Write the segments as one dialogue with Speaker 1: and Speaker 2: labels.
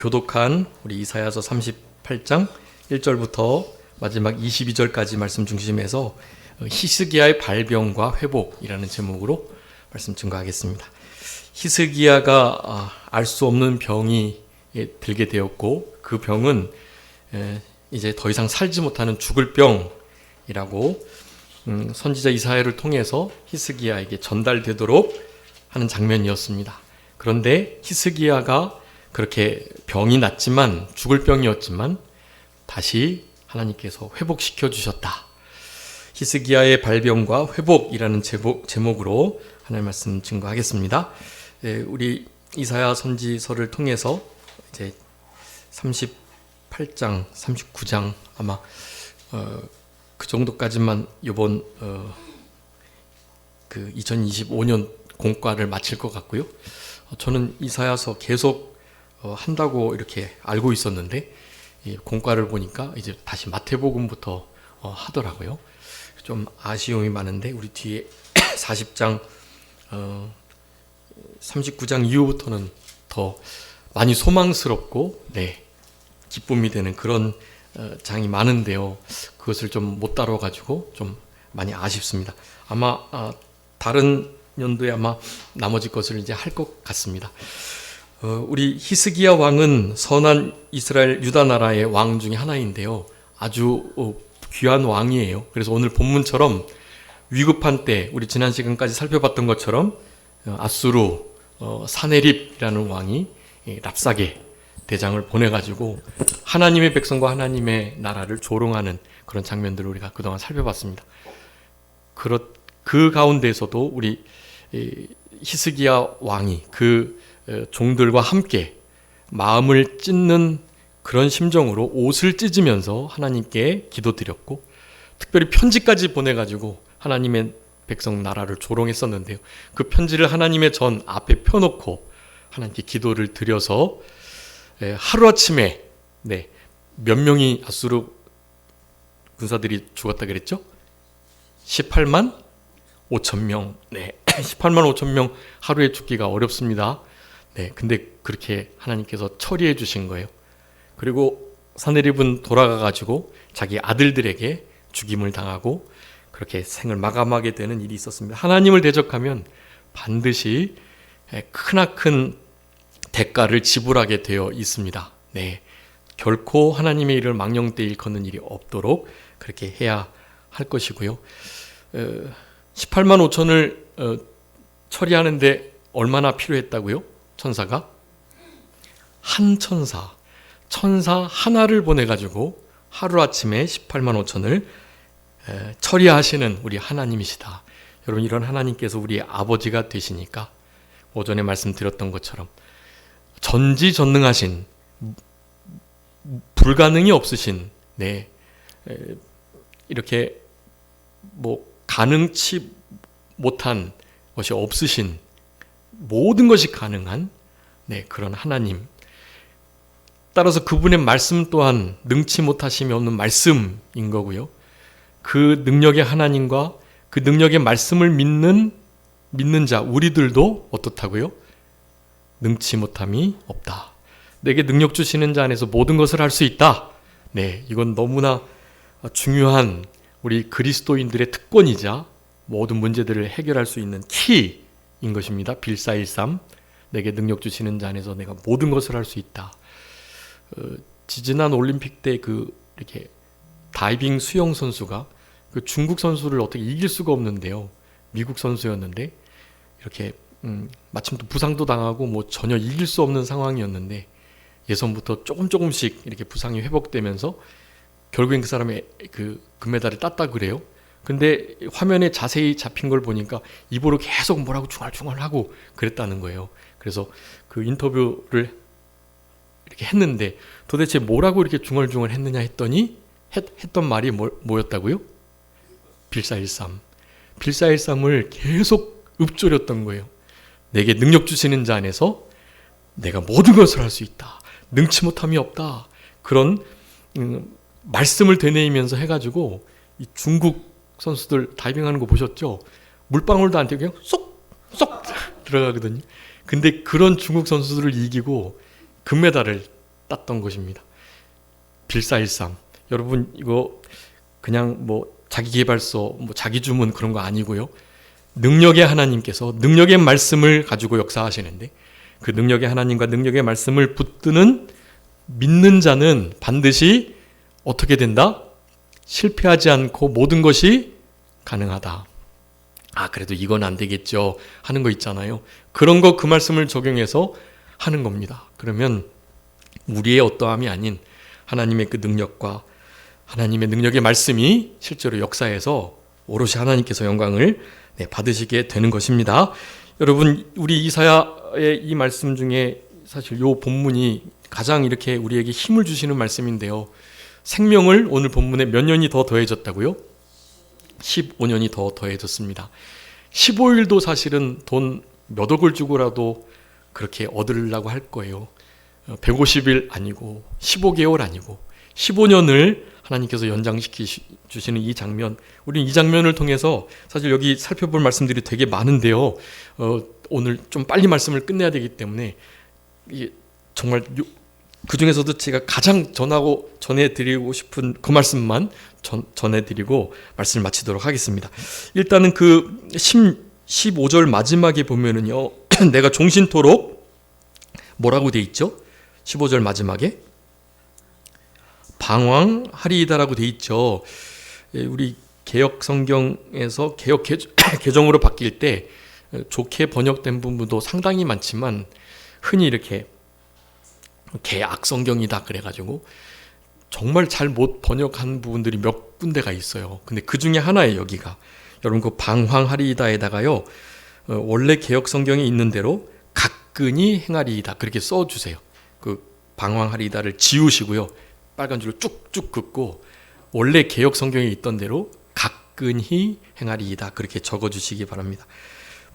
Speaker 1: 교독한 우리 이사야서 38장 1절부터 마지막 22절까지 말씀 중심에서 히스기야의 발병과 회복이라는 제목으로 말씀 증거하겠습니다. 히스기야가 알 수 없는 병이 들게 되었고, 그 병은 이제 더 이상 살지 못하는 죽을 병이라고 선지자 이사야를 통해서 히스기야에게 전달되도록 하는 장면이었습니다. 그런데 히스기야가 그렇게 병이 났지만, 죽을 병이었지만 다시 하나님께서 회복시켜 주셨다. 히스기야의 발병과 회복이라는 제목으로 하나님의 말씀 증거하겠습니다. 우리 이사야 선지서를 통해서 이제 38장, 39장 아마 그 정도까지만 이번 그 2025년 공과를 마칠 것 같고요. 저는 이사야서 계속 한다고 이렇게 알고 있었는데, 공과를 보니까 이제 다시 마태복음부터 하더라고요. 좀 아쉬움이 많은데, 우리 뒤에 40장 39장 이후부터는 더 많이 소망스럽고 기쁨이 되는 그런 장이 많은데요. 그것을 좀 못 다뤄가지고 좀 많이 아쉽습니다. 아마 다른 연도에 아마 나머지 것을 이제 할 것 같습니다. 우리 히스기야 왕은 선한 이스라엘 유다 나라의 왕 중에 하나인데요. 아주 귀한 왕이에요. 그래서 오늘 본문처럼 위급한 때, 우리 지난 시간까지 살펴봤던 것처럼 아수르 사네립이라는 왕이 랍사게 대장을 보내가지고 하나님의 백성과 하나님의 나라를 조롱하는 그런 장면들을 우리가 그동안 살펴봤습니다. 그 가운데서도 우리 히스기야 왕이 그 종들과 함께 마음을 찢는 그런 심정으로 옷을 찢으면서 하나님께 기도드렸고, 특별히 편지까지 보내가지고 하나님의 백성 나라를 조롱했었는데요. 그 편지를 하나님의 전 앞에 펴놓고 하나님께 기도를 드려서 하루아침에 몇 명이 아수르 군사들이 죽었다 그랬죠? 18만 5천 명. 18만 5천 명 하루에 죽기가 어렵습니다. 근데 그렇게 하나님께서 처리해 주신 거예요. 그리고 사네립은 돌아가가지고 자기 아들들에게 죽임을 당하고 그렇게 생을 마감하게 되는 일이 있었습니다. 하나님을 대적하면 반드시 크나큰 대가를 지불하게 되어 있습니다. 결코 하나님의 일을 망령되이 일컫는 일이 없도록 그렇게 해야 할 것이고요. 18만 5천을 처리하는데 얼마나 필요했다고요? 천사가? 한 천사 하나를 보내가지고 하루아침에 18만 5천을 처리하시는 우리 하나님이시다. 여러분, 이런 하나님께서 우리의 아버지가 되시니까 오전에 말씀드렸던 것처럼 전지전능하신, 불가능이 없으신, 이렇게 가능치 못한 것이 없으신, 모든 것이 가능한 그런 하나님. 따라서 그분의 말씀 또한 능치 못하심이 없는 말씀인 거고요. 그 능력의 하나님과 그 능력의 말씀을 믿는 자, 우리들도 어떻다고요? 능치 못함이 없다. 내게 능력 주시는 자 안에서 모든 것을 할 수 있다. 이건 너무나 중요한 우리 그리스도인들의 특권이자 모든 문제들을 해결할 수 있는 키인 것입니다. 빌사일삼, 내게 능력 주시는 자 안에서 내가 모든 것을 할 수 있다. 지지난 올림픽 때 이렇게 다이빙 수영 선수가 그 중국 선수를 어떻게 이길 수가 없는데요. 미국 선수였는데 이렇게 마침 또 부상도 당하고 전혀 이길 수 없는 상황이었는데, 예선부터 조금씩 이렇게 부상이 회복되면서 결국엔 그 사람의 그 금메달을 땄다 그래요. 근데 화면에 자세히 잡힌 걸 보니까 입으로 계속 뭐라고 중얼중얼하고 그랬다는 거예요. 그래서 그 인터뷰를 이렇게 했는데 도대체 뭐라고 이렇게 중얼중얼 했느냐 했더니 했던 말이 뭐였다고요? 빌사일삼을 계속 읊조렸던 거예요. 내게 능력 주시는 자 안에서 내가 모든 것을 할 수 있다. 능치 못함이 없다. 그런 말씀을 되뇌이면서 해가지고 이 중국 선수들 다이빙하는 거 보셨죠? 물방울도 안 튀고 그냥 쏙쏙 들어가거든요. 근데 그런 중국 선수들을 이기고 금메달을 땄던 것입니다. 빌사일삼. 여러분 이거 그냥 뭐 자기계발서, 뭐 자기주문 그런 거 아니고요. 능력의 하나님께서 능력의 말씀을 가지고 역사하시는데 그 능력의 하나님과 능력의 말씀을 붙드는 믿는 자는 반드시 어떻게 된다? 실패하지 않고 모든 것이 가능하다. 그래도 이건 안 되겠죠 하는 거 있잖아요. 그런 거 그 말씀을 적용해서 하는 겁니다. 그러면 우리의 어떠함이 아닌 하나님의 그 능력과 하나님의 능력의 말씀이 실제로 역사해서 오롯이 하나님께서 영광을 받으시게 되는 것입니다. 여러분, 우리 이사야의 이 말씀 중에 사실 이 본문이 가장 이렇게 우리에게 힘을 주시는 말씀인데요. 생명을 오늘 본문에 몇 년이 더 더해졌다고요? 15년이 더 더해졌습니다. 15일도 사실은 돈 몇 억을 주고라도 그렇게 얻으려고 할 거예요. 150일 아니고 15개월 아니고 15년을 하나님께서 연장시켜 주시는 이 장면, 우리는 이 장면을 통해서 사실 여기 살펴볼 말씀들이 되게 많은데요. 오늘 좀 빨리 말씀을 끝내야 되기 때문에 정말 그 중에서도 제가 가장 전해드리고 싶은 그 말씀만 전해드리고 말씀을 마치도록 하겠습니다. 일단은 그 15절 마지막에 보면은요, 내가 종신토록 뭐라고 돼 있죠? 15절 마지막에 방황하리이다라고 돼 있죠. 우리 개역 성경에서 개역 개정으로 바뀔 때 좋게 번역된 부분도 상당히 많지만 흔히 이렇게 개악 성경이다 그래가지고 정말 잘 못 번역한 부분들이 몇 군데가 있어요. 근데 그 중에 하나예요, 여기가. 여러분 그 방황하리이다에다가요, 원래 개역 성경에 있는 대로 가끈히 행하리이다 그렇게 써주세요. 그 방황하리이다를 지우시고요, 빨간 줄로 쭉쭉 긋고 원래 개역 성경에 있던 대로 가끈히 행하리이다 그렇게 적어주시기 바랍니다.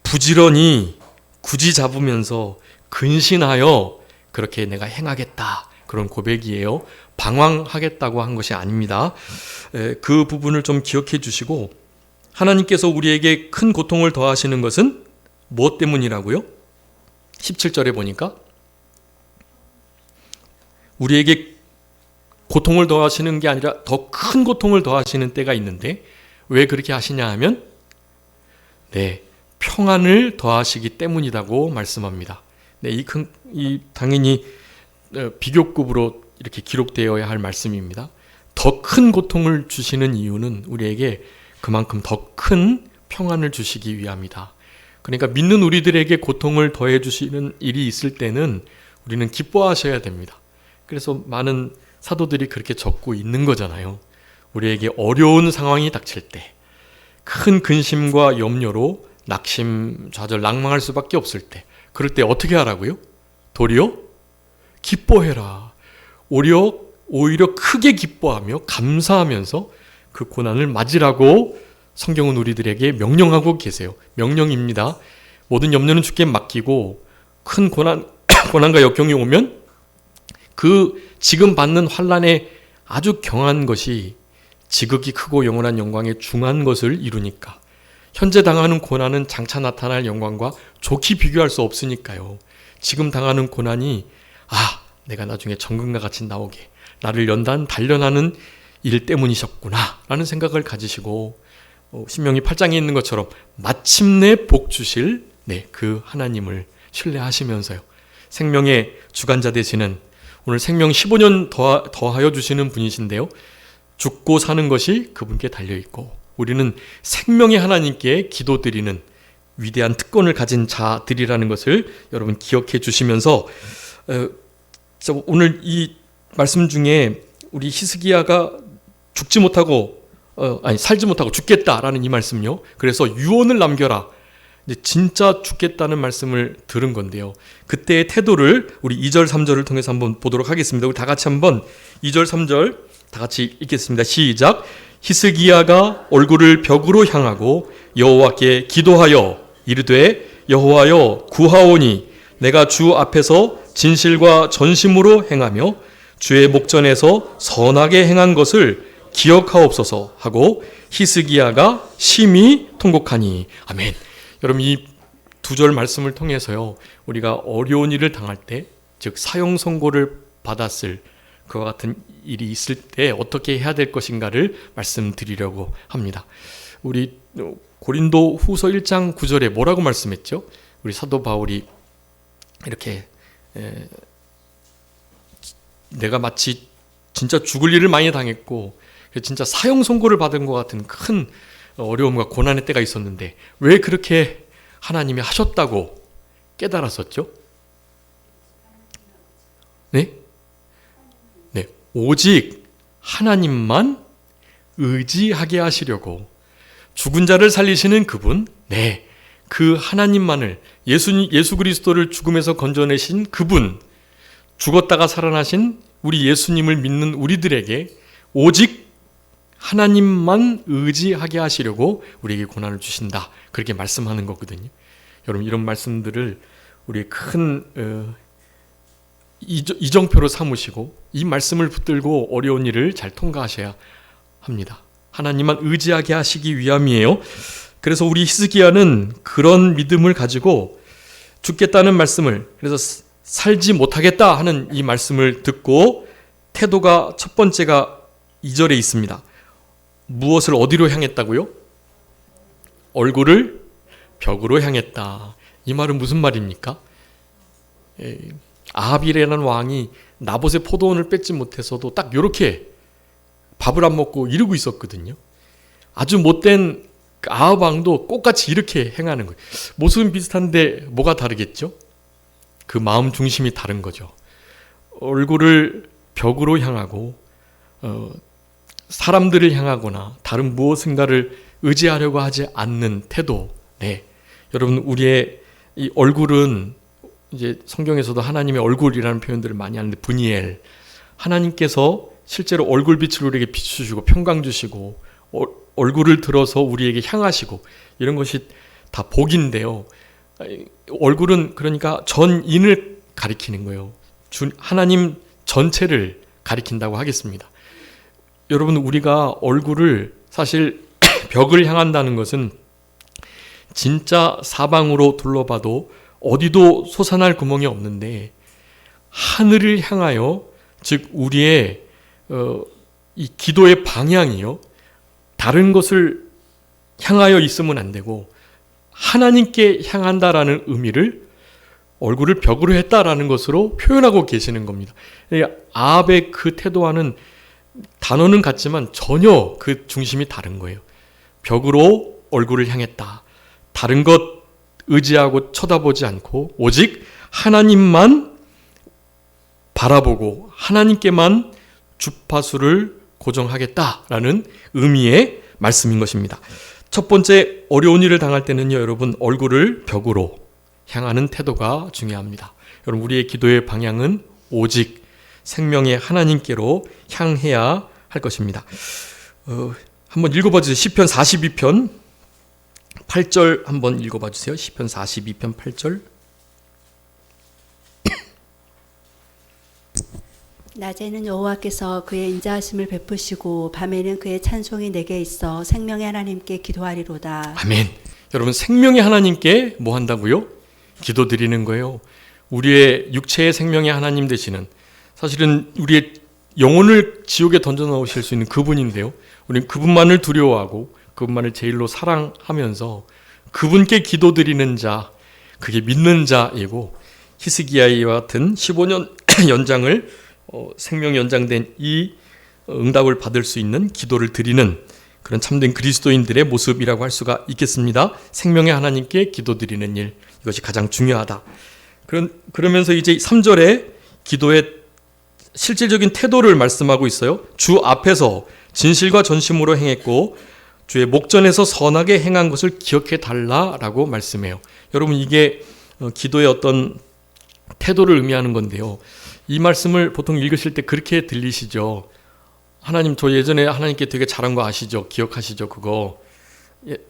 Speaker 1: 부지런히 굳이 잡으면서 근신하여 그렇게 내가 행하겠다 그런 고백이에요. 방황하겠다고 한 것이 아닙니다. 그 부분을 좀 기억해 주시고, 하나님께서 우리에게 큰 고통을 더하시는 것은 무엇 때문이라고요? 17절에 보니까 우리에게 고통을 더하시는 게 아니라 더 큰 고통을 더하시는 때가 있는데 왜 그렇게 하시냐 하면 평안을 더하시기 때문이라고 말씀합니다. 이 당연히 비교급으로 이렇게 기록되어야 할 말씀입니다. 더 큰 고통을 주시는 이유는 우리에게 그만큼 더 큰 평안을 주시기 위함이다. 그러니까 믿는 우리들에게 고통을 더해 주시는 일이 있을 때는 우리는 기뻐하셔야 됩니다. 그래서 많은 사도들이 그렇게 적고 있는 거잖아요. 우리에게 어려운 상황이 닥칠 때, 큰 근심과 염려로 낙심, 좌절, 낭망할 수밖에 없을 때, 그럴 때 어떻게 하라고요? 도리어 기뻐해라. 오히려 크게 기뻐하며 감사하면서 그 고난을 맞으라고 성경은 우리들에게 명령하고 계세요. 명령입니다. 모든 염려는 주께 맡기고 큰 고난과 역경이 오면 그 지금 받는 환난에 아주 경한 것이 지극히 크고 영원한 영광에 중한 것을 이루니까, 현재 당하는 고난은 장차 나타날 영광과 좋게 비교할 수 없으니까요. 지금 당하는 고난이 내가 나중에 정금과 같이 나오게 나를 단련하는 일 때문이셨구나 라는 생각을 가지시고, 신명기 8장에 있는 것처럼 마침내 복 주실 그 하나님을 신뢰하시면서요, 생명의 주관자 되시는, 오늘 생명 15년 더하여 주시는 분이신데요, 죽고 사는 것이 그분께 달려있고 우리는 생명의 하나님께 기도드리는 위대한 특권을 가진 자들이라는 것을 여러분 기억해 주시면서, 오늘 이 말씀 중에 우리 히스기야가 살지 못하고 죽겠다라는 이 말씀요, 그래서 유언을 남겨라, 진짜 죽겠다는 말씀을 들은 건데요, 그때의 태도를 우리 2절 3절을 통해서 한번 보도록 하겠습니다. 우리 다 같이 한번 2절 3절 다 같이 읽겠습니다. 시작. 히스기야가 얼굴을 벽으로 향하고 여호와께 기도하여 이르되 여호와여 구하오니 내가 주 앞에서 진실과 전심으로 행하며 주의 목전에서 선하게 행한 것을 기억하옵소서 하고 히스기야가 심히 통곡하니. 아멘. 여러분, 이 두 절 말씀을 통해서요, 우리가 어려운 일을 당할 때, 즉 사형 선고를 받았을 그와 같은 일이 있을 때 어떻게 해야 될 것인가를 말씀드리려고 합니다. 우리 고린도 후서 1장 9절에 뭐라고 말씀했죠? 우리 사도 바울이 이렇게 내가 마치 진짜 죽을 일을 많이 당했고 진짜 사형 선고를 받은 것 같은 큰 어려움과 고난의 때가 있었는데 왜 그렇게 하나님이 하셨다고 깨달았었죠? 네? 네. 오직 하나님만 의지하게 하시려고 죽은 자를 살리시는 그분, 네. 그 하나님만을 예수 그리스도를 죽음에서 건져내신 그분, 죽었다가 살아나신 우리 예수님을 믿는 우리들에게 오직 하나님만 의지하게 하시려고 우리에게 고난을 주신다. 그렇게 말씀하는 거거든요. 여러분 이런 말씀들을 우리의 큰 이정표로 삼으시고 이 말씀을 붙들고 어려운 일을 잘 통과하셔야 합니다. 하나님만 의지하게 하시기 위함이에요. 그래서 우리 히스기야는 그런 믿음을 가지고 죽겠다는 말씀을, 그래서 살지 못하겠다 하는 이 말씀을 듣고 태도가 첫 번째가 2절에 있습니다. 무엇을 어디로 향했다고요? 얼굴을 벽으로 향했다. 이 말은 무슨 말입니까? 아합이라는 왕이 나봇의 포도원을 뺏지 못해서도 딱 이렇게 밥을 안 먹고 이러고 있었거든요. 아주 못된 아합 왕도 똑같이 이렇게 행하는 거예요. 모습은 비슷한데 뭐가 다르겠죠? 그 마음 중심이 다른 거죠. 얼굴을 벽으로 향하고 사람들을 향하거나 다른 무엇인가를 의지하려고 하지 않는 태도. 네, 여러분 우리의 이 얼굴은 이제 성경에서도 하나님의 얼굴이라는 표현들을 많이 하는데 브니엘, 하나님께서 실제로 얼굴빛을 우리에게 비추시고 평강 주시고 얼굴을 들어서 우리에게 향하시고 이런 것이 다 복인데요. 얼굴은 그러니까 전인을 가리키는 거예요. 하나님 전체를 가리킨다고 하겠습니다. 여러분 우리가 얼굴을 사실 벽을 향한다는 것은 진짜 사방으로 둘러봐도 어디도 솟아날 구멍이 없는데 하늘을 향하여, 즉 우리의 이 기도의 방향이요, 다른 것을 향하여 있으면 안 되고 하나님께 향한다라는 의미를 얼굴을 벽으로 했다라는 것으로 표현하고 계시는 겁니다. 아합의 그 태도와는 단어는 같지만 전혀 그 중심이 다른 거예요. 벽으로 얼굴을 향했다. 다른 것 의지하고 쳐다보지 않고 오직 하나님만 바라보고 하나님께만 주파수를 고정하겠다라는 의미의 말씀인 것입니다. 첫 번째 어려운 일을 당할 때는요, 여러분 얼굴을 벽으로 향하는 태도가 중요합니다. 여러분 우리의 기도의 방향은 오직 생명의 하나님께로 향해야 할 것입니다. 한번 읽어봐 주세요. 시편 42편 8절 한번 읽어봐 주세요. 시편 42편 8절.
Speaker 2: 낮에는 여호와께서 그의 인자하심을 베푸시고 밤에는 그의 찬송이 내게 있어 생명의 하나님께 기도하리로다.
Speaker 1: 아멘. 여러분 생명의 하나님께 뭐 한다고요? 기도드리는 거예요. 우리의 육체의 생명의 하나님 되시는, 사실은 우리의 영혼을 지옥에 던져 넣으실 수 있는 그분인데요. 우리는 그분만을 두려워하고 그분만을 제일로 사랑하면서 그분께 기도드리는 자, 그게 믿는 자이고, 히스기야와 같은 15년 연장을 생명 연장된 이 응답을 받을 수 있는 기도를 드리는 그런 참된 그리스도인들의 모습이라고 할 수가 있겠습니다. 생명의 하나님께 기도드리는 일, 이것이 가장 중요하다. 그러면서 이제 3절에 기도의 실질적인 태도를 말씀하고 있어요. 주 앞에서 진실과 전심으로 행했고 주의 목전에서 선하게 행한 것을 기억해 달라라고 말씀해요. 여러분 이게 기도의 어떤 태도를 의미하는 건데요. 이 말씀을 보통 읽으실 때 그렇게 들리시죠. 하나님, 저 예전에 하나님께 되게 잘한 거 아시죠? 기억하시죠? 그거.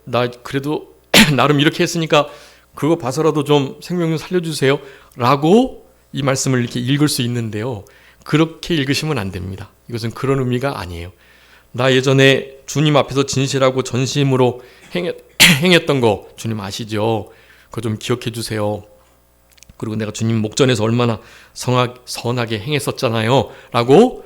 Speaker 1: 나 그래도 나름 이렇게 했으니까 그거 봐서라도 좀 생명 좀 살려주세요 라고 이 말씀을 이렇게 읽을 수 있는데요. 그렇게 읽으시면 안 됩니다. 이것은 그런 의미가 아니에요. 나 예전에 주님 앞에서 진실하고 전심으로 행했던 거 주님 아시죠? 그거 좀 기억해 주세요. 그리고 내가 주님 목전에서 얼마나 선하게 행했었잖아요 라고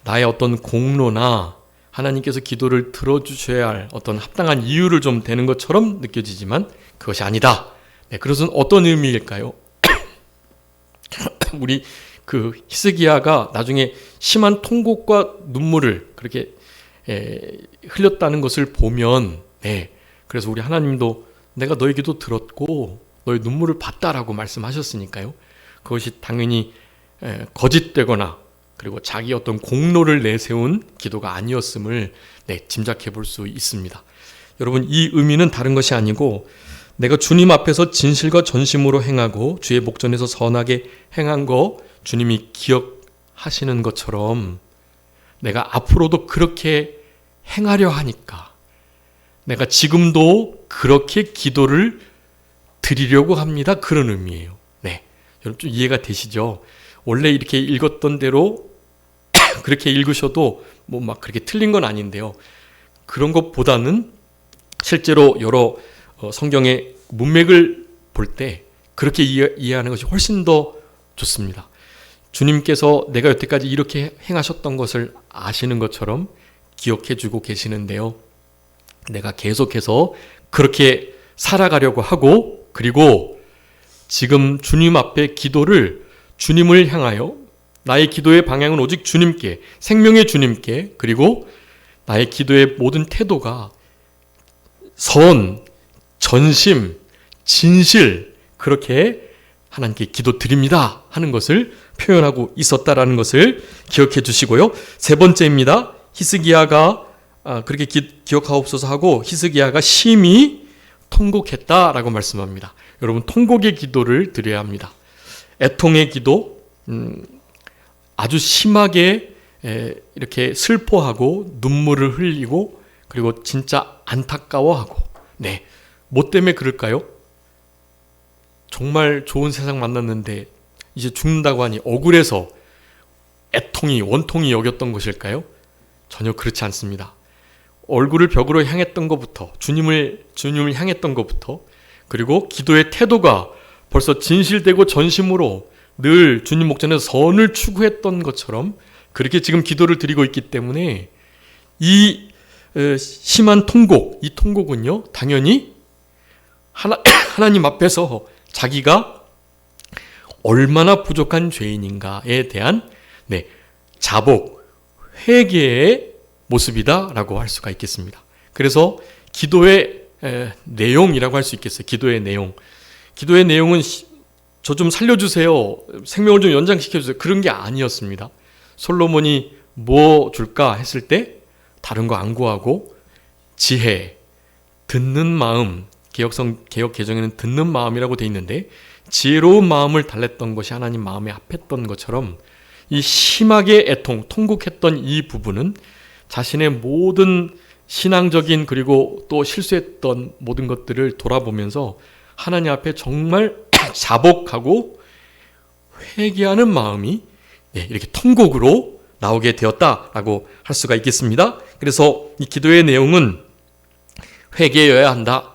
Speaker 1: 나의 어떤 공로나 하나님께서 기도를 들어주셔야 할 어떤 합당한 이유를 좀 대는 것처럼 느껴지지만 그것이 아니다. 네, 그것은 어떤 의미일까요? 우리 그 히스기야가 나중에 심한 통곡과 눈물을 그렇게 흘렸다는 것을 보면, 네, 그래서 우리 하나님도 내가 너의 기도 들었고 너의 눈물을 봤다라고 말씀하셨으니까요. 그것이 당연히 거짓되거나 그리고 자기 어떤 공로를 내세운 기도가 아니었음을 짐작해 볼 수 있습니다. 여러분, 이 의미는 다른 것이 아니고 내가 주님 앞에서 진실과 전심으로 행하고 주의 목전에서 선하게 행한 거 주님이 기억하시는 것처럼 내가 앞으로도 그렇게 행하려 하니까 내가 지금도 그렇게 기도를 드리려고 합니다. 그런 의미예요. 네, 여러분 좀 이해가 되시죠? 원래 이렇게 읽었던 대로 그렇게 읽으셔도 뭐 막 그렇게 틀린 건 아닌데요. 그런 것보다는 실제로 여러 성경의 문맥을 볼 때 그렇게 이해하는 것이 훨씬 더 좋습니다. 주님께서 내가 여태까지 이렇게 행하셨던 것을 아시는 것처럼 기억해 주고 계시는데요. 내가 계속해서 그렇게 살아가려고 하고, 그리고 지금 주님 앞에 기도를 주님을 향하여 나의 기도의 방향은 오직 주님께, 생명의 주님께, 그리고 나의 기도의 모든 태도가 선, 전심, 진실, 그렇게 하나님께 기도 드립니다 하는 것을 표현하고 있었다라는 것을 기억해 주시고요. 세 번째입니다. 히스기야가 그렇게 기억하옵소서 하고 히스기야가 심히 통곡했다라고 말씀합니다. 여러분, 통곡의 기도를 드려야 합니다. 애통의 기도, 아주 심하게 이렇게 슬퍼하고 눈물을 흘리고 그리고 진짜 안타까워하고, 네, 뭐 때문에 그럴까요? 정말 좋은 세상 만났는데 이제 죽는다고 하니 억울해서 애통이 원통이 여겼던 것일까요? 전혀 그렇지 않습니다. 얼굴을 벽으로 향했던 것부터, 주님을 향했던 것부터, 그리고 기도의 태도가 벌써 진실되고 전심으로 늘 주님 목전에서 선을 추구했던 것처럼 그렇게 지금 기도를 드리고 있기 때문에 이 심한 통곡, 이 통곡은요 당연히 하나님 앞에서 자기가 얼마나 부족한 죄인인가에 대한 자복, 회개의 모습이다라고 할 수가 있겠습니다. 그래서 기도의 내용이라고 할 수 있겠어요. 기도의 내용. 기도의 내용은 저 좀 살려주세요, 생명을 좀 연장시켜주세요, 그런 게 아니었습니다. 솔로몬이 뭐 줄까 했을 때 다른 거 안 구하고 지혜, 듣는 마음, 개역 개정에는 듣는 마음이라고 돼 있는데 지혜로운 마음을 달랬던 것이 하나님 마음에 합했던 것처럼 이 심하게 통곡했던 이 부분은 자신의 모든 신앙적인 그리고 또 실수했던 모든 것들을 돌아보면서 하나님 앞에 정말 자복하고 회개하는 마음이 이렇게 통곡으로 나오게 되었다라고 할 수가 있겠습니다. 그래서 이 기도의 내용은 회개여야 한다.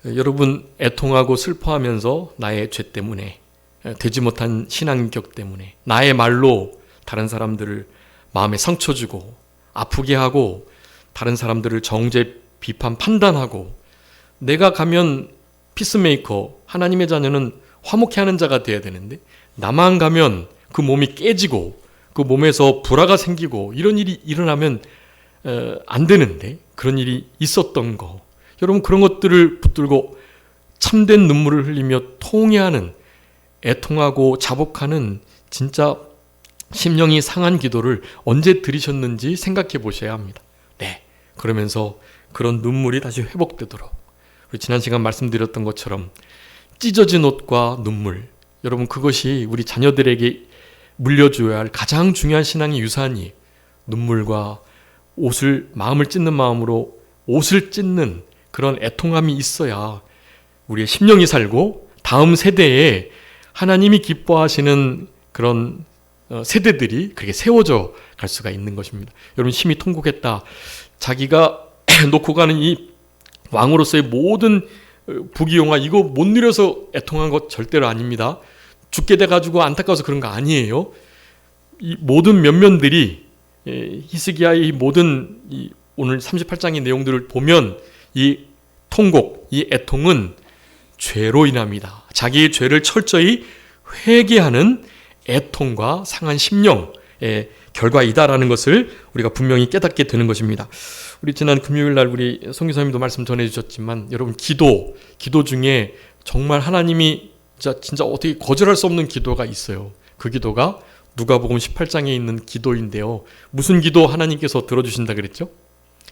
Speaker 1: 여러분, 애통하고 슬퍼하면서 나의 죄 때문에, 되지 못한 신앙인격 때문에 나의 말로 다른 사람들을 마음에 상처 주고 아프게 하고 다른 사람들을 정죄, 비판, 판단하고, 내가 가면 피스메이커, 하나님의 자녀는 화목해 하는 자가 되어야 되는데 나만 가면 그 몸이 깨지고 그 몸에서 불화가 생기고 이런 일이 일어나면 안 되는데 그런 일이 있었던 거, 여러분 그런 것들을 붙들고 참된 눈물을 흘리며 통회하는, 애통하고 자복하는 진짜 심령이 상한 기도를 언제 드리셨는지 생각해 보셔야 합니다. 네, 그러면서 그런 눈물이 다시 회복되도록, 우리 지난 시간 말씀드렸던 것처럼 찢어진 옷과 눈물, 여러분 그것이 우리 자녀들에게 물려줘야 할 가장 중요한 신앙의 유산이, 눈물과 옷을, 마음을 찢는 마음으로 옷을 찢는 그런 애통함이 있어야 우리의 심령이 살고 다음 세대에 하나님이 기뻐하시는 그런 세대들이 그렇게 세워져 갈 수가 있는 것입니다. 여러분, 심히 통곡했다. 자기가 놓고 가는 이 왕으로서의 모든 부귀영화 이거 못 누려서 애통한 것 절대로 아닙니다. 죽게 돼가지고 안타까워서 그런 거 아니에요. 이 모든 면면들이 히스기야의 이 모든 오늘 38장의 내용들을 보면 이 통곡, 이 애통은 죄로 인합니다. 자기의 죄를 철저히 회개하는 애통과 상한 심령의 결과이다라는 것을 우리가 분명히 깨닫게 되는 것입니다. 우리 지난 금요일 날 우리 선교사님도 말씀 전해주셨지만 여러분 기도 중에 정말 하나님이 진짜 어떻게 거절할 수 없는 기도가 있어요. 그 기도가 누가복음 18장에 있는 기도인데요. 무슨 기도 하나님께서 들어주신다 그랬죠?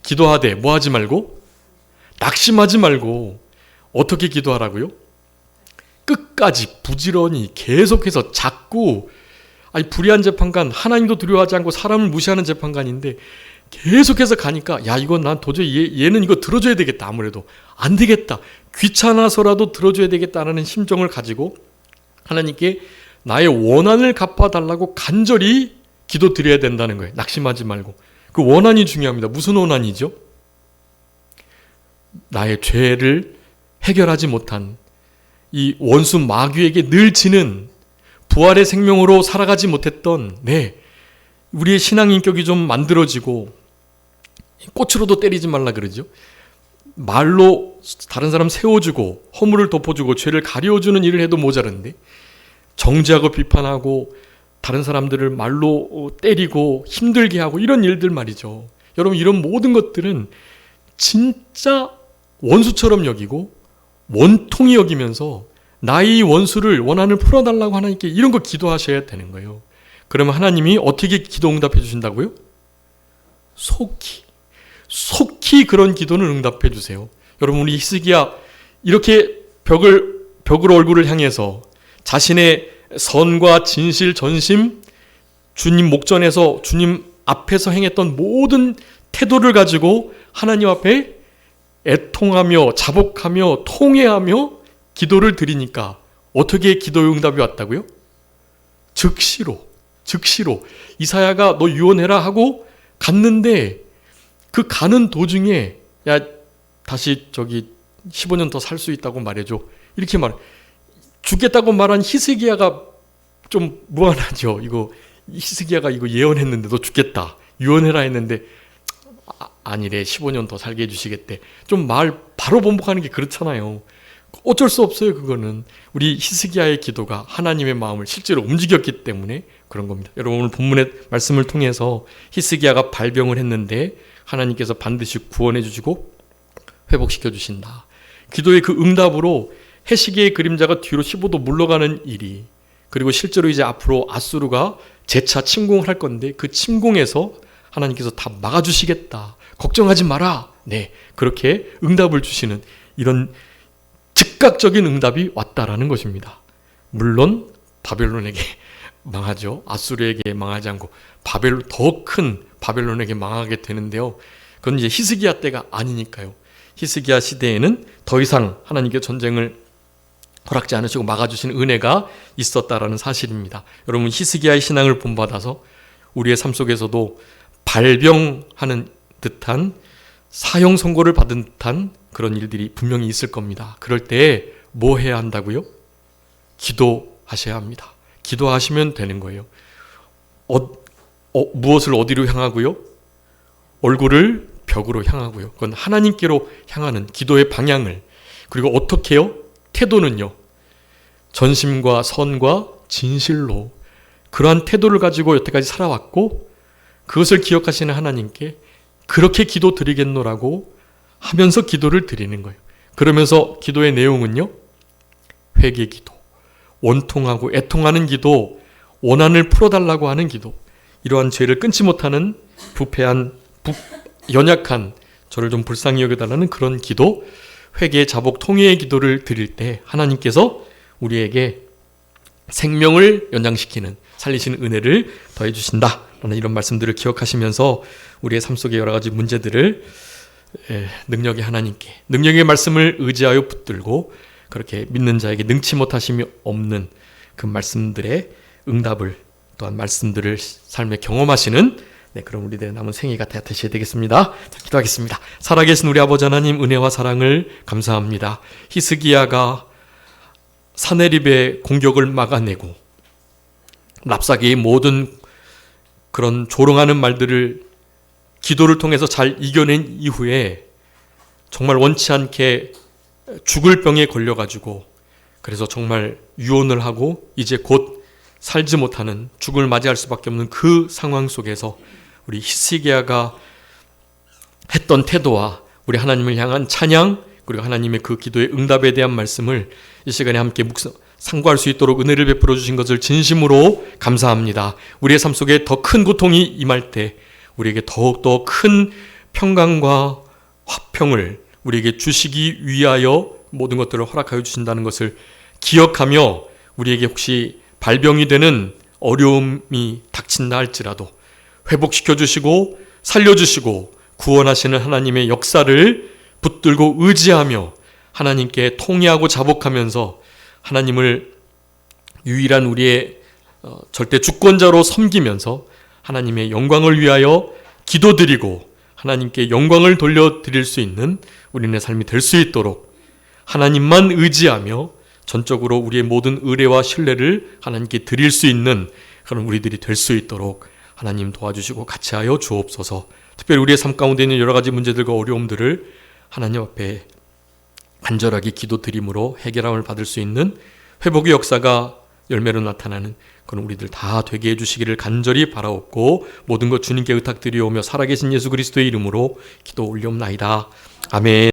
Speaker 1: 기도하되 뭐 하지 말고? 낙심하지 말고. 어떻게 기도하라고요? 끝까지 부지런히 계속해서 자꾸 불의한 재판관, 하나님도 두려워하지 않고 사람을 무시하는 재판관인데 계속해서 가니까 야 이건 난 도저히 얘는 이거 들어줘야 되겠다. 아무래도 안 되겠다. 귀찮아서라도 들어줘야 되겠다라는 심정을 가지고 하나님께 나의 원한을 갚아달라고 간절히 기도 드려야 된다는 거예요. 낙심하지 말고. 그 원한이 중요합니다. 무슨 원한이죠? 나의 죄를 해결하지 못한 이 원수 마귀에게 늘 지는 부활의 생명으로 살아가지 못했던 우리의 신앙 인격이 좀 만들어지고 꽃으로도 때리지 말라 그러죠. 말로 다른 사람 세워주고 허물을 덮어주고 죄를 가려주는 일을 해도 모자란데 정죄하고 비판하고 다른 사람들을 말로 때리고 힘들게 하고 이런 일들 말이죠. 여러분 이런 모든 것들은 진짜 원수처럼 여기고 원통이 여기면서 나의 원수를 원한을 풀어달라고 하나님께 이런 거 기도하셔야 되는 거예요. 그러면 하나님이 어떻게 기도 응답해 주신다고요? 속히 그런 기도는 응답해 주세요. 여러분 우리 히스기야 이렇게 벽으로 얼굴을 향해서 자신의 선과 진실, 전심, 주님 목전에서 주님 앞에서 행했던 모든 태도를 가지고 하나님 앞에 애통하며 자복하며 통회하며 기도를 드리니까 어떻게 기도의 응답이 왔다고요? 즉시로 이사야가 너 유언해라 하고 갔는데 그 가는 도중에 야 다시 15년 더 살 수 있다고 말해줘 이렇게 죽겠다고 말한 히스기야가 좀 무안하죠. 히스기야가 이거 예언했는데 너 죽겠다 유언해라 했는데 아니래 15년 더 살게 해주시겠대. 좀 말 바로 번복하는 게 그렇잖아요. 어쩔 수 없어요. 그거는 우리 히스기야의 기도가 하나님의 마음을 실제로 움직였기 때문에 그런 겁니다. 여러분 오늘 본문의 말씀을 통해서 히스기야가 발병을 했는데 하나님께서 반드시 구원해 주시고 회복시켜 주신다. 기도의 그 응답으로 해시계의 그림자가 뒤로 15도 물러가는 일이 그리고 실제로 이제 앞으로 아수르가 재차 침공을 할 건데 그 침공에서 하나님께서 다 막아주시겠다. 걱정하지 마라. 그렇게 응답을 주시는 이런 즉각적인 응답이 왔다라는 것입니다. 물론 바벨론에게 망하죠. 아수르에게 망하지 않고 더 큰 바벨론에게 망하게 되는데요. 그건 이제 히스기야 때가 아니니까요. 히스기야 시대에는 더 이상 하나님께 전쟁을 허락지 않으시고 막아주신 은혜가 있었다라는 사실입니다. 여러분 히스기야의 신앙을 본받아서 우리의 삶 속에서도 발병하는 듯한 사형 선고를 받은 듯한 그런 일들이 분명히 있을 겁니다. 그럴 때 뭐 해야 한다고요? 기도하셔야 합니다. 기도하시면 되는 거예요. 무엇을 어디로 향하고요? 얼굴을 벽으로 향하고요. 그건 하나님께로 향하는 기도의 방향을. 그리고 어떻게 해요? 태도는요. 전심과 선과 진실로 그러한 태도를 가지고 여태까지 살아왔고 그것을 기억하시는 하나님께 그렇게 기도 드리겠노라고 하면서 기도를 드리는 거예요. 그러면서 기도의 내용은요. 회개 기도, 원통하고 애통하는 기도, 원한을 풀어달라고 하는 기도, 이러한 죄를 끊지 못하는 부패한 연약한 저를 좀 불쌍히 여겨달라는 그런 기도, 회개, 자복, 통회의 기도를 드릴 때 하나님께서 우리에게 생명을 연장시키는 살리시는 은혜를 더해 주신다 라는 이런 말씀들을 기억하시면서 우리의 삶 속의 여러 가지 문제들을 능력의 하나님께 능력의 말씀을 의지하여 붙들고 그렇게 믿는 자에게 능치 못하심이 없는 그 말씀들의 응답을 또한 말씀들을 삶에 경험하시는 네, 그럼 우리들의 남은 생애가 다 되셔야 되겠습니다. 자, 기도하겠습니다. 살아계신 우리 아버지 하나님, 은혜와 사랑을 감사합니다. 히스기야가 사네립의 공격을 막아내고 랍사게의 모든 그런 조롱하는 말들을 기도를 통해서 잘 이겨낸 이후에 정말 원치 않게 죽을 병에 걸려가지고 그래서 정말 유언을 하고 이제 곧 살지 못하는 죽음을 맞이할 수밖에 없는 그 상황 속에서 우리 히스기야가 했던 태도와 우리 하나님을 향한 찬양, 그리고 하나님의 그 기도의 응답에 대한 말씀을 이 시간에 함께 상고할 수 있도록 은혜를 베풀어 주신 것을 진심으로 감사합니다. 우리의 삶 속에 더 큰 고통이 임할 때 우리에게 더욱더 큰 평강과 화평을 우리에게 주시기 위하여 모든 것들을 허락하여 주신다는 것을 기억하며 우리에게 혹시 발병이 되는 어려움이 닥친다 할지라도 회복시켜 주시고 살려주시고 구원하시는 하나님의 역사를 붙들고 의지하며 하나님께 통회하고 자복하면서 하나님을 유일한 우리의 절대 주권자로 섬기면서 하나님의 영광을 위하여 기도드리고 하나님께 영광을 돌려드릴 수 있는 우리의 삶이 될 수 있도록 하나님만 의지하며 전적으로 우리의 모든 의뢰와 신뢰를 하나님께 드릴 수 있는 그런 우리들이 될 수 있도록 하나님 도와주시고 같이 하여 주옵소서. 특별히 우리의 삶 가운데 있는 여러 가지 문제들과 어려움들을 하나님 앞에 간절하게 기도드림으로 해결함을 받을 수 있는 회복의 역사가 열매로 나타나는 그런 우리들 다 되게 해주시기를 간절히 바라옵고 모든 것 주님께 의탁드리오며 살아계신 예수 그리스도의 이름으로 기도 올리옵나이다. 아멘.